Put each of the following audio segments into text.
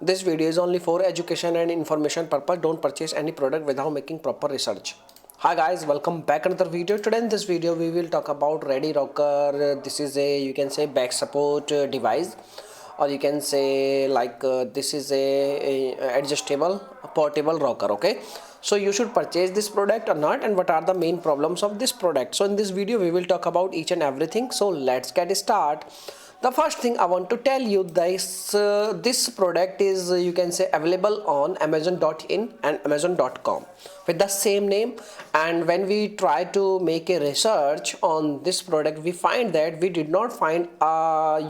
This video is only for education and information purpose. Don't purchase any product without making proper research. Hi guys, welcome back another video. Today in this video we will talk about Ready Rocker. This is a, you can say, back support device, or you can say like this is a adjustable portable rocker. Okay, so you should purchase this product or not, and what are the main problems of this product. So in this video we will talk about each and everything. So let's get start. The first thing I want to tell you, this product is, you can say, available on amazon.in and amazon.com with the same name. And when we try to make a research on this product, we find that we did not find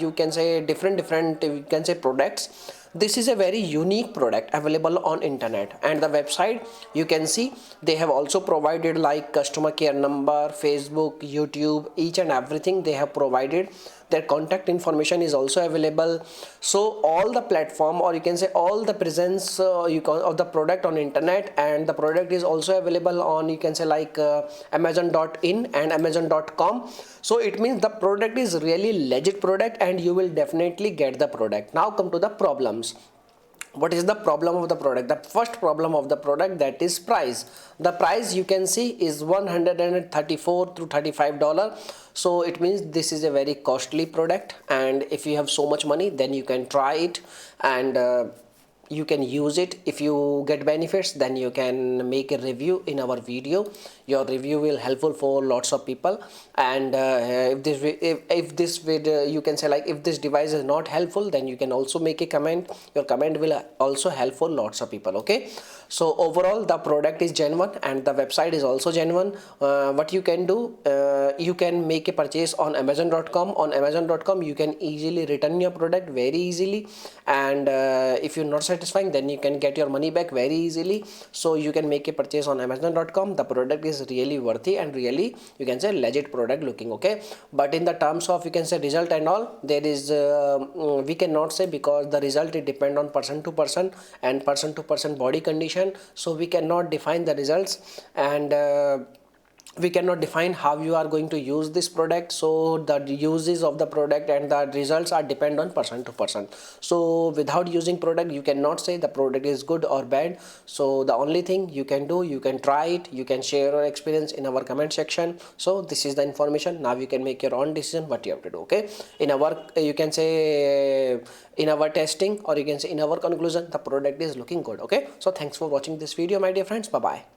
you can say different you can say products. This is a very unique product available on internet, and the website you can see they have also provided like customer care number, Facebook, YouTube, each and everything they have provided. Their contact information is also available. So all the platform, or you can say all the presence of the product on internet, and the product is also available on, you can say, like amazon.in and amazon.com. So it means the product is really legit product, and you will definitely get the product. Now come to the problems. What is the problem of the product? The first problem of the product, that is price. The price you can see is $134 to $35. So it means this is a very costly product, and if you have so much money, then you can try it, and you can use it. If you get benefits, then you can make a review in our video. Your review will helpful for lots of people. And if this video, you can say, like, if this device is not helpful, then you can also make a comment. Your comment will also help for lots of people. Okay, so overall the product is genuine and the website is also genuine. What you can do, you can make a purchase on amazon.com. On amazon.com you can easily return your product very easily, and if you're not satisfying, then you can get your money back very easily. So you can make a purchase on amazon.com. The product is really worthy and really, you can say, legit product looking. Okay, but in the terms of, you can say, result and all, there is we cannot say, because the result it depend on person to person and person to person body condition. So we cannot define the results, and we cannot define how you are going to use this product. So the uses of the product and the results are depend on person to person. So without using product, you cannot say the product is good or bad. So the only thing you can do, you can try it, you can share your experience in our comment section. So this is the information. Now you can make your own decision what you have to do. Okay, in our you can say in our testing, or you can say in our conclusion, the product is looking good. Okay, so thanks for watching this video, my dear friends. Bye bye.